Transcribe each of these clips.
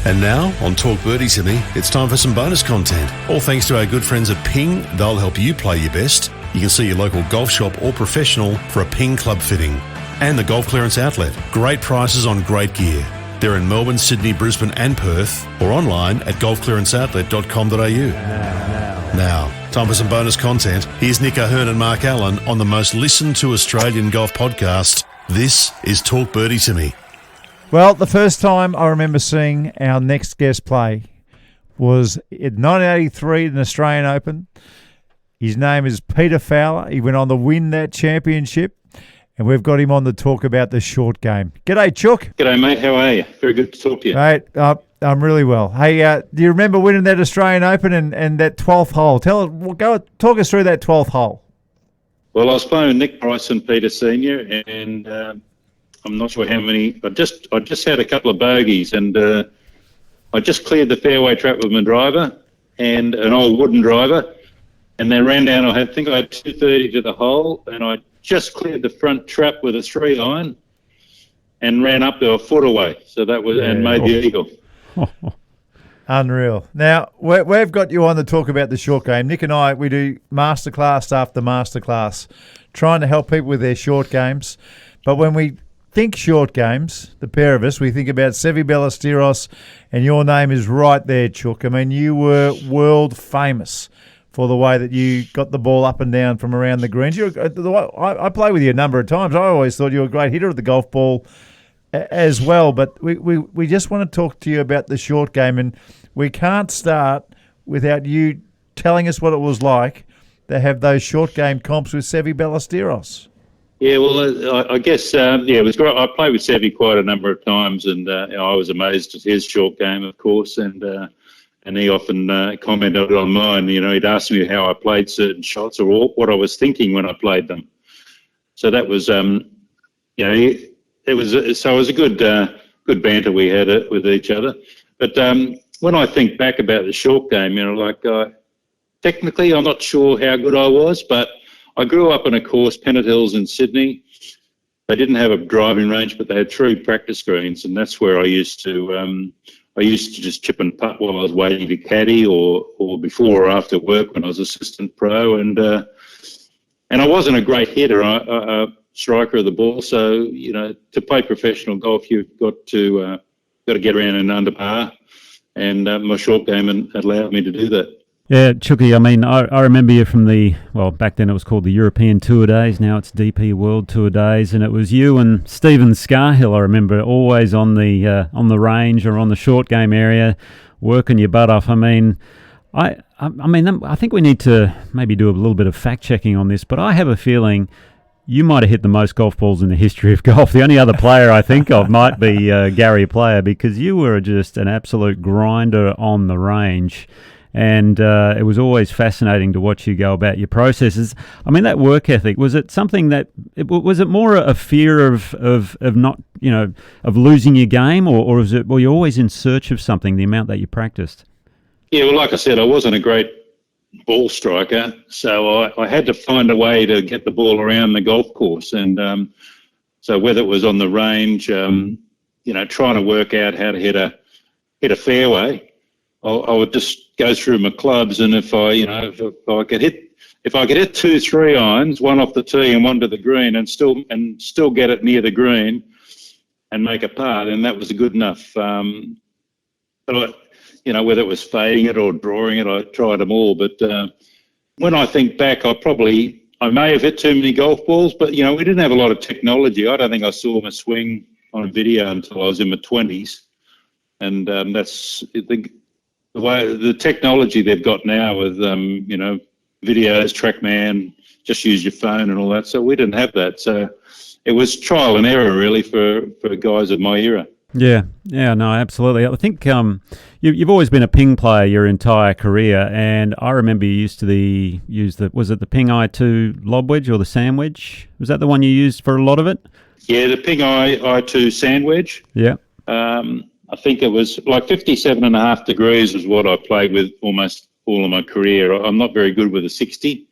And now, on Talk Birdie To Me, it's time for some bonus content. All thanks to our good friends at Ping. They'll help you play your best. You can see your local golf shop or professional for a Ping club fitting. And the Golf Clearance Outlet. Great prices on great gear. They're in Melbourne, Sydney, Brisbane and Perth, or online at golfclearanceoutlet.com.au. Now, time for some bonus content. Here's Nick O'Hearn and Mark Allen on the most listened to Australian golf podcast. This is Talk Birdie To Me. Well, the first time I remember seeing our next guest play was in 1983 in the Australian Open. His name is Peter Fowler. He went on to win that championship, and we've got him on to talk about the short game. G'day, Chook. G'day, mate. How are you? Very good to talk to you. Mate, I'm really well. Hey, do you remember winning that Australian Open and that 12th hole? Talk us through that 12th hole. Well, I was playing with Nick Price and Peter Senior, and I'm not sure how many. I just had a couple of bogeys, and I just cleared the fairway trap with my driver and an old wooden driver, and they ran down. I think I had 230 to the hole, and I just cleared the front trap with a 3-iron and ran up to a foot away. So that was and made the eagle. Unreal. Now, we've got you on to talk about the short game. Nick and I, we do masterclass after masterclass, trying to help people with their short games. But when we think short games, the pair of us, we think about Seve Ballesteros, and your name is right there, Chook. I mean, you were world famous for the way that you got the ball up and down from around the greens. I played with you a number of times. I always thought you were a great hitter of the golf ball as well. But we just want to talk to you about the short game, and we can't start without you telling us what it was like to have those short game comps with Seve Ballesteros. Yeah, well, I guess, it was great. I played with Seve quite a number of times, and I was amazed at his short game, of course, and he often commented on mine. You know, he'd ask me how I played certain shots or what I was thinking when I played them. So that was, it was a good banter we had with each other. But when I think back about the short game, technically I'm not sure how good I was, but I grew up on a course, Pennant Hills in Sydney. They didn't have a driving range, but they had 3 practice greens, and that's where I used to just chip and putt while I was waiting to caddy, or before or after work when I was assistant pro. And I wasn't a great hitter, a striker of the ball. So to play professional golf, you've got to get around and under par, and my short game allowed me to do that. Yeah, Chookie, I mean, I remember you from back then it was called the European Tour Days, now it's DP World Tour Days, and it was you and Stephen Scarhill, I remember, always on the range or on the short game area, working your butt off. I mean, I think we need to maybe do a little bit of fact-checking on this, but I have a feeling you might have hit the most golf balls in the history of golf. The only other player I think of might be Gary Player, because you were just an absolute grinder on the range. And it was always fascinating to watch you go about your processes. I mean, that work ethic, was it something was it more a fear of not, of losing your game, or were you always in search of something, the amount that you practiced? Yeah, well, like I said, I wasn't a great ball striker, so I had to find a way to get the ball around the golf course. And so whether it was on the range, trying to work out how to hit a fairway, I would just go through my clubs, and if I could hit 2 3-irons, one off the tee and one to the green, and still get it near the green and make a par, then that was good enough. But whether it was fading it or drawing it, I tried them all. But when I think back, I may have hit too many golf balls, but we didn't have a lot of technology. I don't think I saw my swing on a video until I was in my 20s, and that's the way the technology they've got now with videos, TrackMan, just use your phone and all that. So we didn't have that. So it was trial and error really for guys of my era. Yeah, no, absolutely. I think you've always been a ping player your entire career, and I remember you used to was it the Ping I2 lob wedge or the sand wedge? Was that the one you used for a lot of it? Yeah, the Ping I2 sand wedge. Yeah. I think it was like 57.5 degrees was what I played with almost all of my career. I'm not very good with a 60.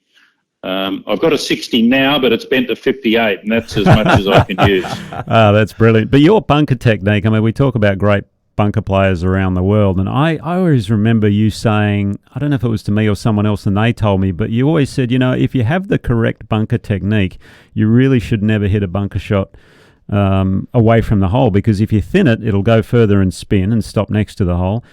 I've got a 60 now, but it's bent to 58, and that's as much as I can use. That's brilliant. But your bunker technique, I mean, we talk about great bunker players around the world. And I always remember you saying, I don't know if it was to me or someone else and they told me, but you always said, if you have the correct bunker technique, you really should never hit a bunker shot away from the hole, because if you thin it, it'll go further and spin and stop next to the hole.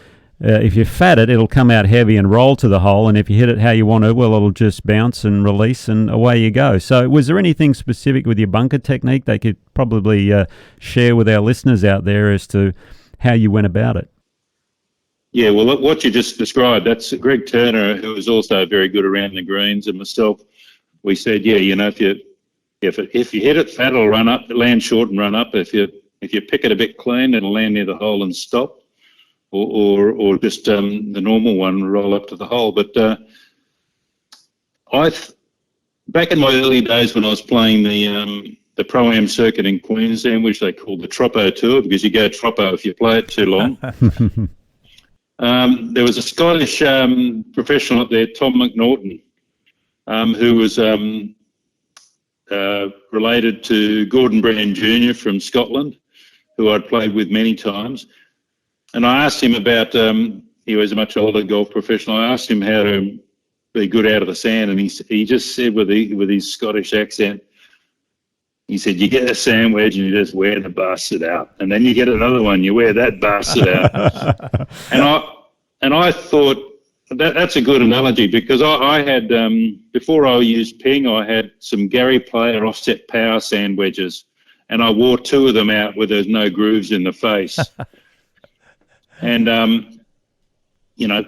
If you fat it, it'll come out heavy and roll to the hole, and if you hit it how you want to, well, it'll just bounce and release and away you go. So was there anything specific with your bunker technique they could probably share with our listeners out there as to how you went about it? Yeah, well, what you just described, that's Greg Turner, who was also very good around the greens, and myself. We said, if you hit it fat, it'll run up, land short and run up. If you pick it a bit clean, it'll land near the hole and stop. Or just the normal one, roll up to the hole. But back in my early days when I was playing the Pro-Am circuit in Queensland, which they called the Troppo Tour, because you go Troppo if you play it too long. There was a Scottish professional up there, Tom McNaughton, who was related to Gordon Brand Jr. from Scotland, who I'd played with many times. And I asked him about, he was a much older golf professional, I asked him how to be good out of the sand, and he just said with his Scottish accent, he said, you get a sand wedge and you just wear the bastard out. And then you get another one, you wear that bastard out. and I thought, that's a good analogy, because I had, before I used ping, I had some Gary Player offset power sand wedges, and I wore 2 of them out where there's no grooves in the face. And,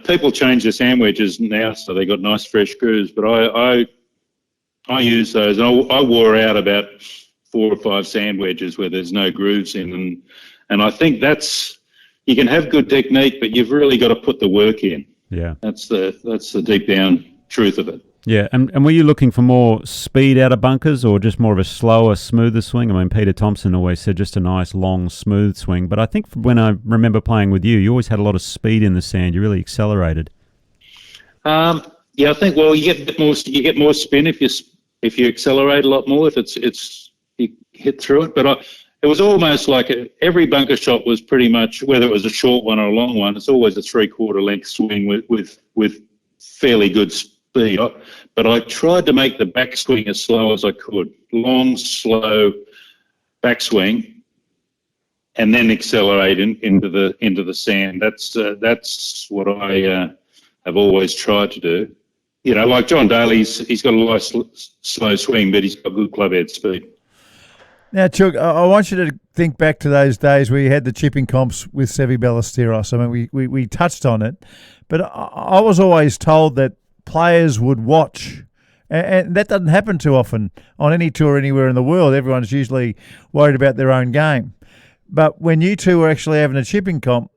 people change their sand wedges now, so they got nice fresh grooves. But I use those. I wore out about 4 or 5 sand wedges where there's no grooves in. And I think you can have good technique, but you've really got to put the work in. Yeah. That's the deep down truth of it. Yeah, and were you looking for more speed out of bunkers or just more of a slower, smoother swing? I mean, Peter Thompson always said just a nice, long, smooth swing. But I think when I remember playing with you, you always had a lot of speed in the sand. You really accelerated. I think you get more spin if you accelerate a lot more. If you hit through it. But it was almost like every bunker shot was pretty much, whether it was a short one or a long one, it's always a 3/4 length swing with fairly good speed. But I tried to make the backswing as slow as I could. Long, slow backswing, and then accelerate into the sand. That's what I have always tried to do. Like John Daly, he's got a nice slow swing, but he's got good clubhead speed. Now, Chook, I want you to think back to those days where you had the chipping comps with Sevi Ballesteros. I mean, we touched on it, but I was always told that players would watch, and that doesn't happen too often on any tour anywhere in the world. Everyone's usually worried about their own game. But when you two were actually having a chipping comp,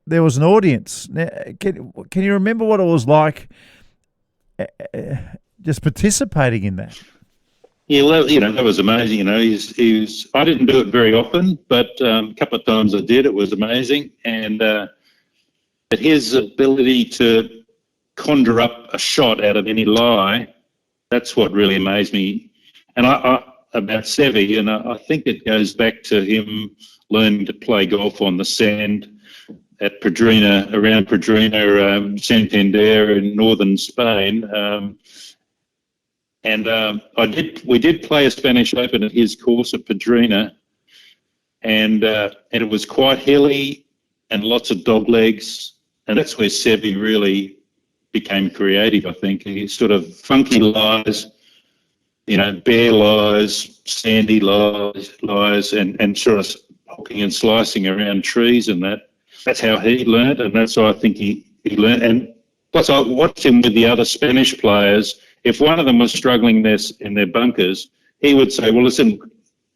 there was an audience. Now, can you remember what it was like just participating in that? Yeah, well, that was amazing. He was. I didn't do it very often, but a couple of times I did. It was amazing, and but his ability to conjure up a shot out of any lie, that's what really amazed me. And I about Sevi, and I think it goes back to him learning to play golf on the sand at Pedrina, around Pedrina, Santander in northern Spain. We did play a Spanish Open at his course at Pedrina, and it was quite hilly and lots of dog legs, and that's where Sevi really became creative, I think. He sort of funky lies, bare lies, sandy lies, and sort of hooking and slicing around trees, and that's how he learnt, and that's how I think he learnt. And plus I watched him with the other Spanish players. If one of them was struggling in their bunkers, he would say, well, listen,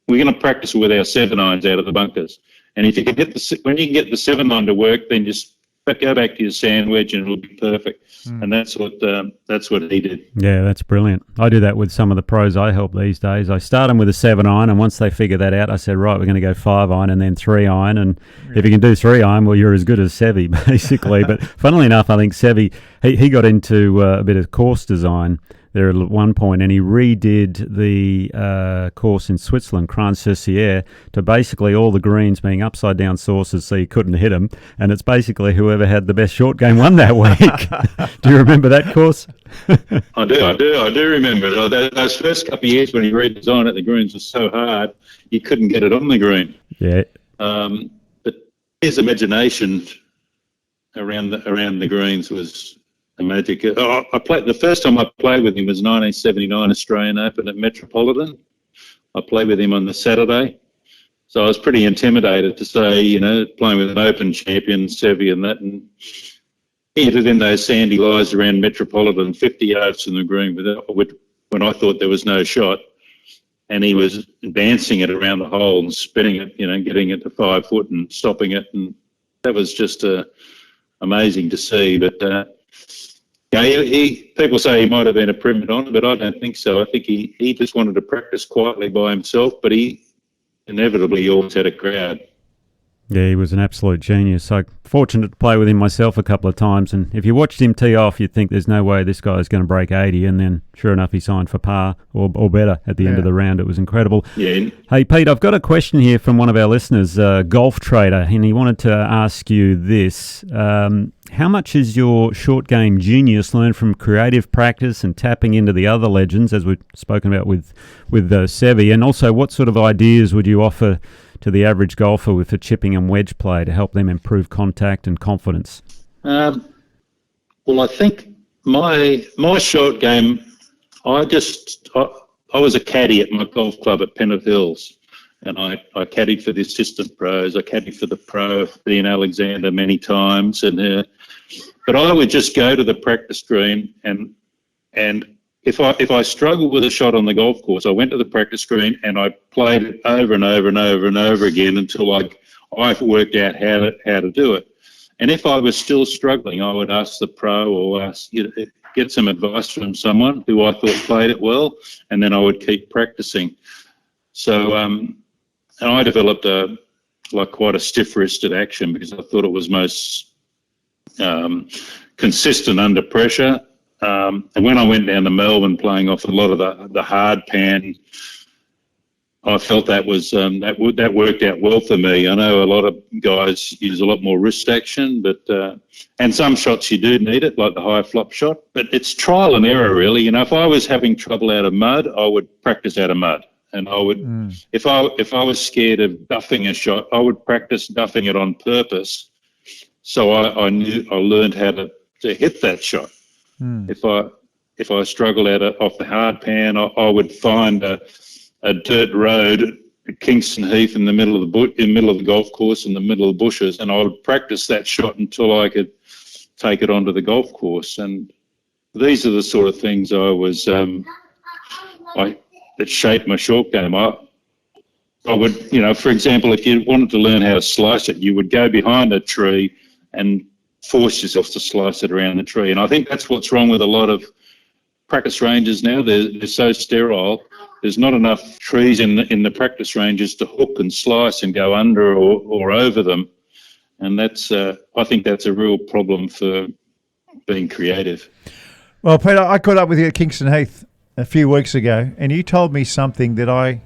we're going to practice with our 7-irons out of the bunkers. And if you can when you can get the 7-iron to work, then just go back to your sand wedge and it'll be perfect. And that's what he did. Yeah, that's brilliant. I do that with some of the pros I help these days. I start them with a 7-iron, and once they figure that out, I said, right, we're going to go 5-iron and then 3-iron. And if you can do 3-iron, well, you're as good as Sevi, basically. But funnily enough, I think Sevi, he got into a bit of course design there at one point, and he redid the course in Switzerland, Kranz-sur-Sierre, to basically all the greens being upside down saucers so you couldn't hit them, and it's basically whoever had the best short game won that week. Do you remember that course? I do remember it. Those first couple of years when he redesigned it, the greens were so hard you couldn't get it on the green. Yeah. But his imagination around the greens was a magic. The first time I played with him was 1979 Australian Open at Metropolitan. I played with him on the Saturday, so I was pretty intimidated to say, playing with an Open champion, Seve and that, and he hit it in those sandy lies around Metropolitan, 50 yards from the green, when I thought there was no shot, and he was dancing it around the hole and spinning it, getting it to 5 foot and stopping it, and that was just amazing to see. But people say he might have been a prima donna, but I don't think so. I think he just wanted to practice quietly by himself, but he inevitably always had a crowd. Yeah, he was an absolute genius. So fortunate to play with him myself a couple of times, and if you watched him tee off, you'd think there's no way this guy's going to break 80, and then sure enough, he signed for par or better at the end of the round. It was incredible. Yeah. Hey, Pete, I've got a question here from one of our listeners, Golf Trader, and he wanted to ask you this. How much is your short game genius learned from creative practice and tapping into the other legends, as we've spoken about with Seve, and also what sort of ideas would you offer to the average golfer with the chipping and wedge play to help them improve contact and confidence? Well, I think my short game, I was a caddy at my golf club at Penrith Hills, and I caddied for the assistant pros. I caddied for the pro, Ian Alexander, many times, but I would just go to the practice green and if I struggled with a shot on the golf course, I went to the practice green and I played it over and over and over and over again until I worked out how to do it. And if I was still struggling, I would ask the pro or get some advice from someone who I thought played it well, and then I would keep practicing. So, and I developed quite a stiff-wristed action because I thought it was most consistent under pressure. And when I went down to Melbourne playing off a lot of the hard pan, I felt that was that worked out well for me. I know a lot of guys use a lot more wrist action, but and some shots you do need it, like the high flop shot. But it's trial and error, really. If I was having trouble out of mud, I would practice out of mud, and I would if I was scared of duffing a shot, I would practice duffing it on purpose. So I learned how to hit that shot. If I struggled off the hard pan, I would find a dirt road at Kingston Heath in the middle of the golf course, in the middle of the bushes, and I would practice that shot until I could take it onto the golf course. And these are the sort of things that shaped my short game. I would, for example, if you wanted to learn how to slice it, you would go behind a tree and force yourself to slice it around the tree. And I think that's what's wrong with a lot of practice ranges now. They're so sterile. There's not enough trees in the practice ranges to hook and slice and go under or over them. And that's I think that's a real problem for being creative. Well, Peter, I caught up with you at Kingston Heath a few weeks ago, and you told me something that I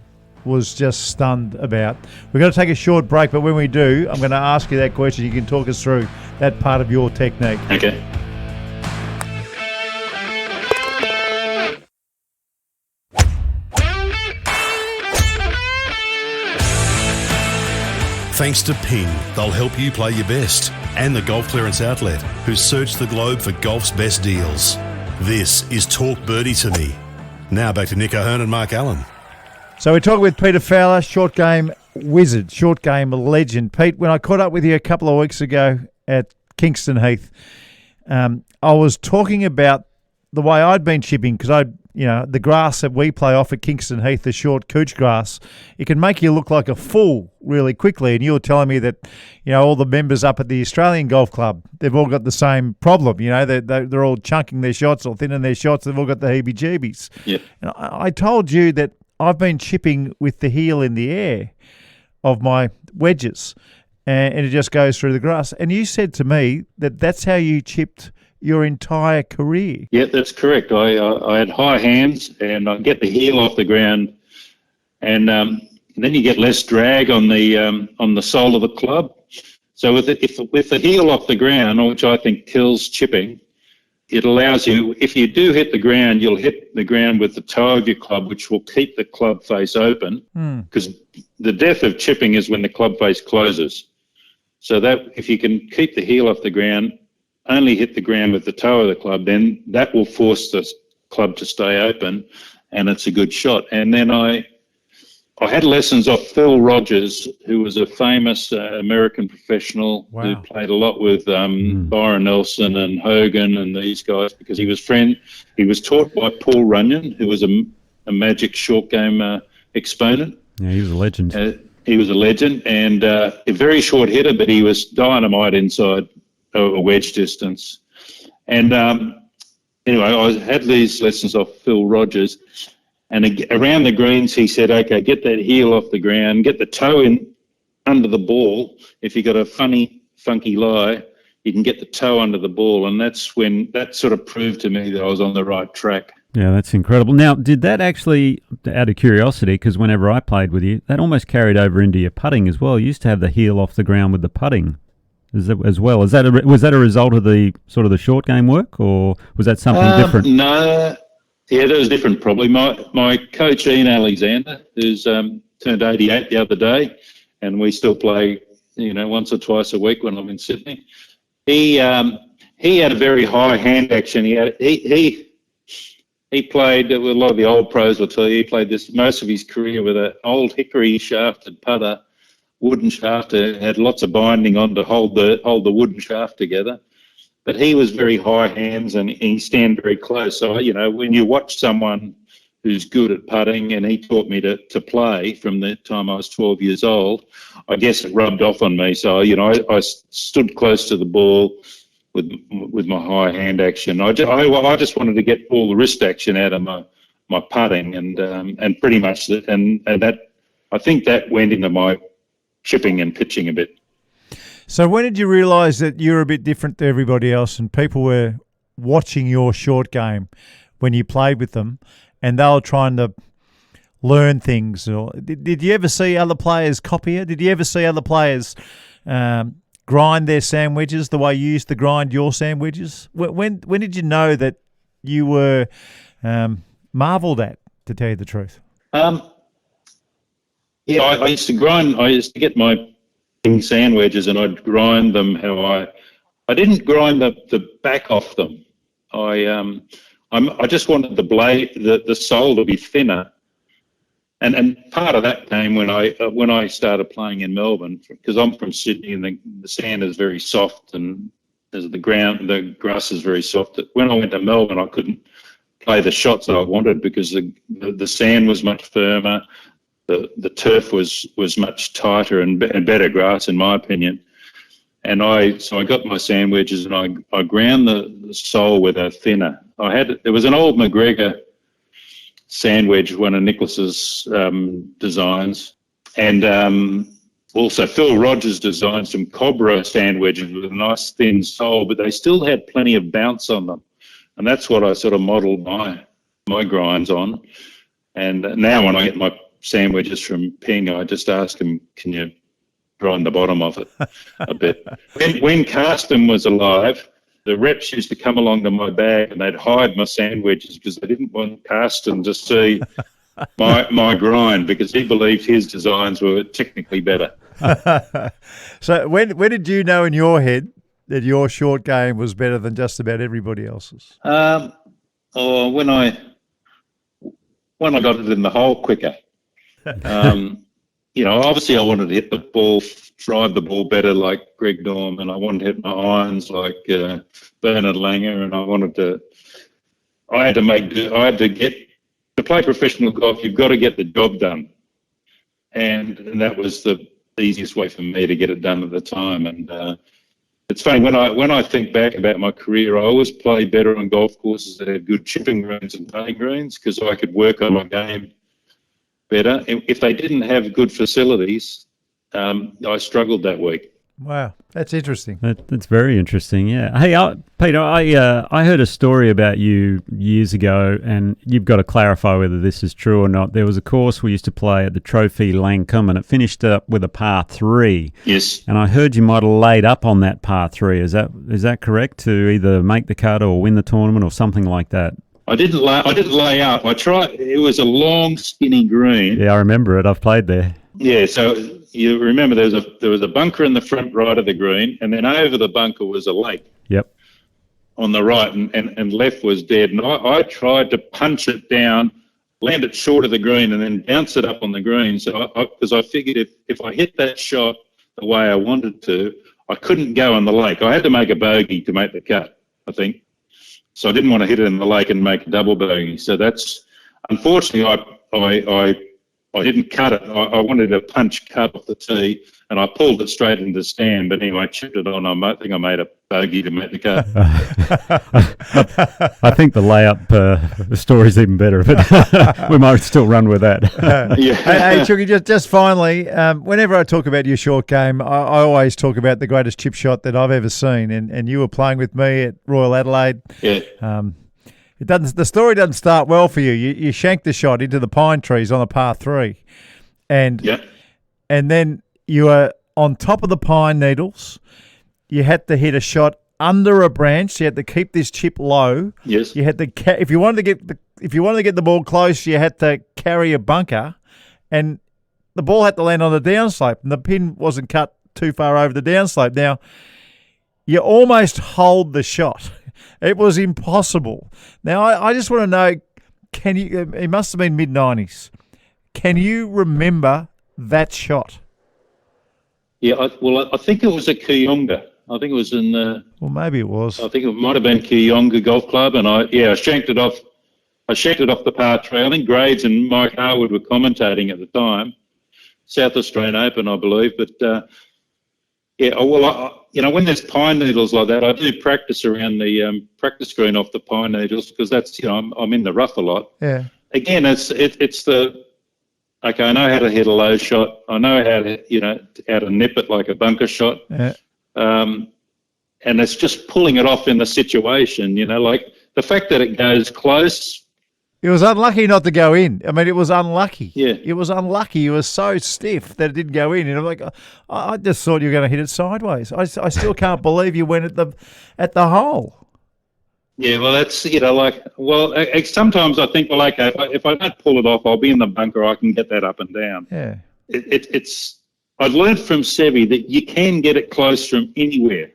was just stunned about. We're going to take a short break, but when we do, I'm going to ask you that question. You can talk us through that part of your technique. Okay. Thanks to Ping, they'll help you play your best, and the Golf Clearance Outlet, who search the globe for golf's best deals. This is Talk Birdie To Me. Now back to Nick O'Hearn and Mark Allen. So we're talking with Peter Fowler, short game wizard, short game legend. Pete, when I caught up with you a couple of weeks ago at Kingston Heath, I was talking about the way I'd been chipping because the grass that we play off at Kingston Heath, the short cooch grass, it can make you look like a fool really quickly. And you were telling me that, all the members up at the Australian Golf Club, they've all got the same problem. They're all chunking their shots or thinning their shots. They've all got the heebie-jeebies. Yep. And I told you that I've been chipping with the heel in the air of my wedges, and it just goes through the grass. And you said to me that that's how you chipped your entire career. Yeah, that's correct. I had high hands, and I get the heel off the ground, and then you get less drag on the sole of the club. So with the heel off the ground, which I think kills chipping, it allows you, if you do hit the ground, you'll hit the ground with the toe of your club, which will keep the club face open, because the death of chipping is when the club face closes. So that if you can keep the heel off the ground, only hit the ground with the toe of the club, then that will force the club to stay open, and it's a good shot. And then I had lessons off Phil Rogers, who was a famous American professional who played a lot with Byron Nelson and Hogan and these guys, because he was taught by Paul Runyon, who was a Magic short game exponent. Yeah, he was a legend. He was a legend, and a very short hitter, but he was dynamite inside a wedge distance. And anyway, I had these lessons off Phil Rogers. And around the greens, he said, okay, get that heel off the ground, get the toe in under the ball. If you got a funky lie, you can get the toe under the ball. And that's when that sort of proved to me that I was on the right track. Yeah, that's incredible. Now, did that actually, out of curiosity, because whenever I played with you, that almost carried over into your putting as well. You used to have the heel off the ground with the putting as well. Was that a result of the sort of the short game work, or was that something different? No. Yeah, that was different probably. My coach, Ian Alexander, who's turned 88 the other day, and we still play, once or twice a week when I'm in Sydney. He had a very high hand action. He played, a lot of the old pros will tell you, he played most of his career with an old hickory shafted putter, wooden shaft, had lots of binding on to hold the wooden shaft together. But he was very high hands, and he stand very close. So, when you watch someone who's good at putting, and he taught me to play from the time I was 12 years old, I guess it rubbed off on me. So, I stood close to the ball with my high hand action. I just wanted to get all the wrist action out of my putting, and pretty much that, and that, I think that went into my chipping and pitching a bit. So when did you realise that you're a bit different to everybody else, and people were watching your short game when you played with them, and they were trying to learn things? Or did you ever see other players copy it? Did you ever see other players grind their sandwiches the way you used to grind your sandwiches? When did you know that you were marvelled at, to tell you the truth? I used to grind. I used to get my sandwiches, and I'd grind them how I didn't grind the back off them. I just wanted the blade, the sole to be thinner, and part of that came when I started playing in Melbourne, because I'm from Sydney, and the sand is very soft, and the grass is very soft. When I went to Melbourne, I couldn't play the shots that I wanted because the sand was much firmer. The turf was much tighter and better grass, in my opinion. And so I got my sandwiches, and I ground the sole with a thinner. There was an old McGregor sandwich, one of Nicholas's designs, and also Phil Rogers designed some Cobra sandwiches with a nice thin sole, but they still had plenty of bounce on them. And that's what I sort of modelled my grinds on. And now when I get my sandwiches from Ping, I just ask him, can you grind the bottom of it a bit? When Carsten was alive, the reps used to come along to my bag, and they'd hide my sandwiches because they didn't want Carsten to see my grind, because he believed his designs were technically better. So when did you know in your head that your short game was better than just about everybody else's? When I got it in the hole quicker. Obviously I wanted to hit the ball, drive the ball better like Greg Norm, and I wanted to hit my irons like Bernard Langer, and to play professional golf, you've got to get the job done. And that was the easiest way for me to get it done at the time. And it's funny, when I think back about my career, I always played better on golf courses that had good chipping greens and putting greens, because I could work on my game better. If they didn't have good facilities, I struggled that week. Wow, that's interesting. That's very interesting. Yeah. Hey, Peter, I heard a story about you years ago, and you've got to clarify whether this is true or not. There was a course we used to play at the Trophy Langcombe, and it finished up with a par 3. Yes. And I heard you might have laid up on that par 3. Is that correct, to either make the cut or win the tournament or something like that? I didn't lay out. I tried. It was a long, skinny green. Yeah, I remember it. I've played there. Yeah, so you remember there was a bunker in the front right of the green, and then over the bunker was a lake. Yep. On the right, and left was dead. And I tried to punch it down, land it short of the green, and then bounce it up on the green. So because I figured if I hit that shot the way I wanted to, I couldn't go on the lake. I had to make a bogey to make the cut, I think. So I didn't want to hit it in the lake and make a double bogey. So that's, unfortunately, I didn't cut it. I wanted a punch cut off the tee, and I pulled it straight into the stand. But anyway, I chipped it on. I think I made a bogey to make the cut. I think the layup story's even better, but we might still run with that. Yeah. Hey, Chookie, just finally, whenever I talk about your short game, I always talk about the greatest chip shot that I've ever seen, and you were playing with me at Royal Adelaide. Yeah. The story doesn't start well for you. You shanked the shot into the pine trees on a par 3, and then you were on top of the pine needles. You had to hit a shot under a branch. You had to keep this chip low. Yes. You had to if you wanted to get the ball close, you had to carry a bunker, and the ball had to land on the downslope, and the pin wasn't cut too far over the downslope. Now, you almost hold the shot. It was impossible. Now, I just want to know, can you? It must have been mid-90s. Can you remember that shot? Yeah, I think it was a Kooyonga. I think it was in the... Well, maybe it was. I think it might have been Kooyonga Golf Club, and I shanked it off. I shanked it off the par 3. I think Grades and Mike Harwood were commentating at the time. South Australian Open, I believe. But, when there's pine needles like that, I do practice around the practice green off the pine needles, because that's, I'm in the rough a lot. Yeah. Again, it's the... Okay, I know how to hit a low shot. I know how to nip it like a bunker shot. Yeah. And it's just pulling it off in the situation, like the fact that it goes close. It was unlucky not to go in. I mean, it was unlucky. Yeah. It was unlucky. You were so stiff that it didn't go in. And I'm like, I just thought you were going to hit it sideways. I still can't believe you went at the hole. Yeah, well, that's, sometimes I think, okay, if I don't pull it off, I'll be in the bunker. I can get that up and down. Yeah. I've learned from Sevi that you can get it close from anywhere.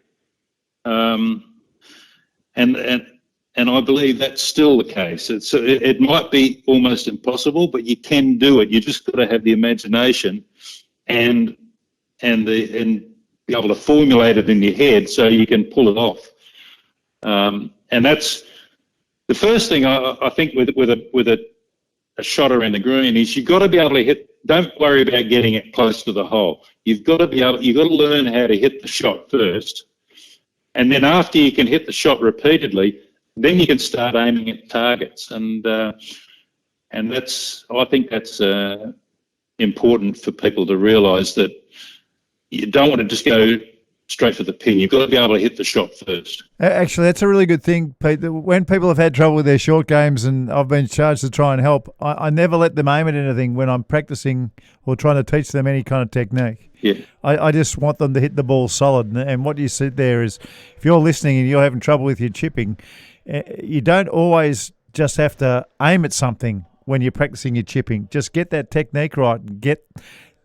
And I believe that's still the case. It might be almost impossible, but you can do it. You just got to have the imagination and be able to formulate it in your head so you can pull it off. And that's the first thing I think with a shot around the green is you've got to be able to hit. Don't worry about getting it close to the hole. You've got to learn how to hit the shot first, and then after you can hit the shot repeatedly, then you can start aiming at targets. And I think that's important for people to realise, that you don't want to just go straight for the pin. You've got to be able to hit the shot first. Actually, that's a really good thing, Pete. When people have had trouble with their short games and I've been charged to try and help, I never let them aim at anything when I'm practicing or trying to teach them any kind of technique. Yeah. I just want them to hit the ball solid. And what you said there is, if you're listening and you're having trouble with your chipping, you don't always just have to aim at something when you're practicing your chipping. Just get that technique right and get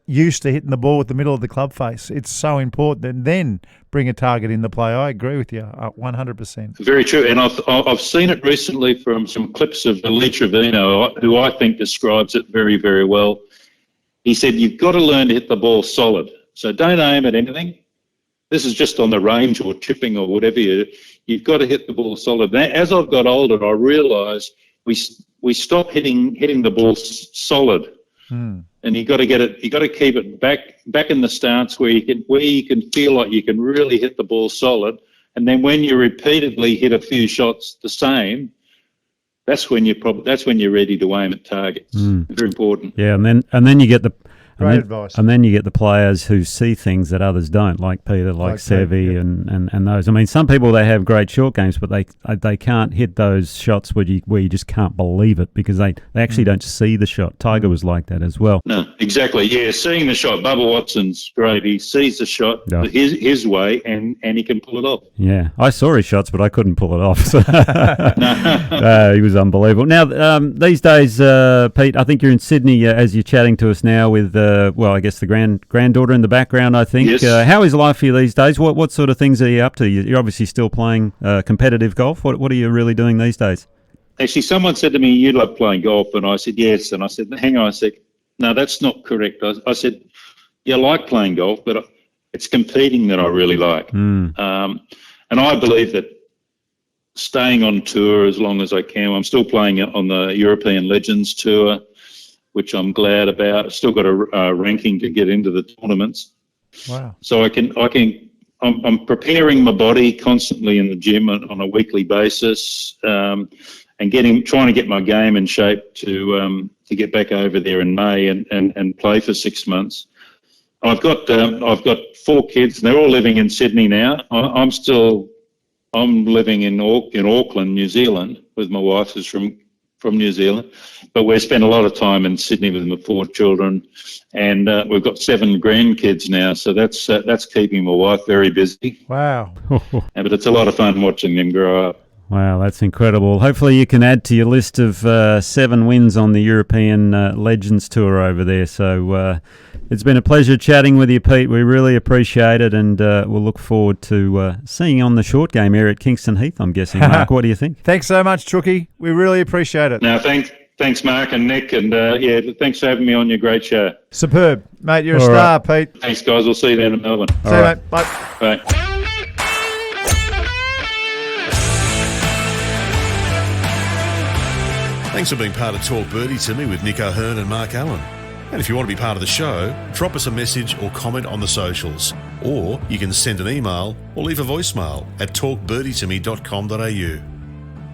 used to hitting the ball with the middle of the club face. It's so important. And then bring a target into play. I agree with you 100%. Very true. And I've seen it recently from some clips of Lee Trevino, who I think describes it very, very well. He said, you've got to learn to hit the ball solid. So don't aim at anything. This is just on the range or chipping or whatever. You've got to hit the ball solid. Now, as I've got older, I realised we stop hitting the ball solid. And you got to get it. You got to keep it back in the stance where you can feel like you can really hit the ball solid. And then when you repeatedly hit a few shots the same, that's when you're ready to aim at targets. Very important. Yeah, and then you get Great advice. And then you get the players who see things that others don't, like Peter, like Sevi, yeah. and those. I mean, some people, they have great short games, but they can't hit those shots where you just can't believe it because they actually don't see the shot. Tiger was like that as well. No, exactly. Yeah, seeing the shot. Bubba Watson's great. He sees the shot Yeah. his way and he can pull it off. Yeah, I saw his shots, but I couldn't pull it off. So he was unbelievable. Now, these days, Pete, I think you're in Sydney as you're chatting to us now with, I guess the granddaughter in the background, I think. Yes. How is life for you these days? What sort of things are you up to? You're obviously still playing competitive golf. What are you really doing these days? Actually, someone said to me, "You love playing golf," and I said, "Yes." And I said, "Hang on," I said, "No, that's not correct." I said, "Yeah, I like playing golf, but it's competing that I really like." And I believe that staying on tour as long as I can. I'm still playing on the European Legends Tour, which I'm glad about. I've still got a ranking to get into the tournaments. Wow. So I'm preparing my body constantly in the gym on a weekly basis, and trying to get my game in shape to get back over there in May and play for 6 months. I've got 4 kids. They're all living in Sydney now. I'm living in Auckland, New Zealand, with my wife who's from New Zealand, but we spend a lot of time in Sydney with my 4 children, and we've got 7 grandkids now, so that's keeping my wife very busy. Wow. But it's a lot of fun watching them grow up. Wow, that's incredible. Hopefully you can add to your list of 7 wins on the European Legends Tour over there. So it's been a pleasure chatting with you, Pete. We really appreciate it, and we'll look forward to seeing you on the short game here at Kingston Heath, I'm guessing. Mark, what do you think? Thanks so much, Chookie. We really appreciate it. Now, thanks, Mark and Nick, and thanks for having me on your great show. Superb. Mate, you're a All star, Pete. Thanks, guys. We'll see you down in Melbourne. See you, mate. Bye. Bye. Thanks for being part of Talk Birdie To Me with Nick O'Hearn and Mark Allen. And if you want to be part of the show, drop us a message or comment on the socials. Or you can send an email or leave a voicemail at talkbirdietome.com.au.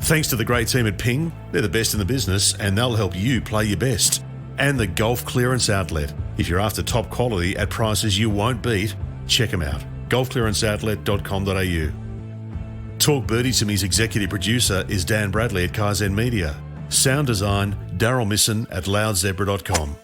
Thanks to the great team at Ping. They're the best in the business and they'll help you play your best. And the Golf Clearance Outlet. If you're after top quality at prices you won't beat, check them out. golfclearanceoutlet.com.au. Talk Birdie To Me's executive producer is Dan Bradley at Kaizen Media. Sound design, Daryl Misson at loudzebra.com.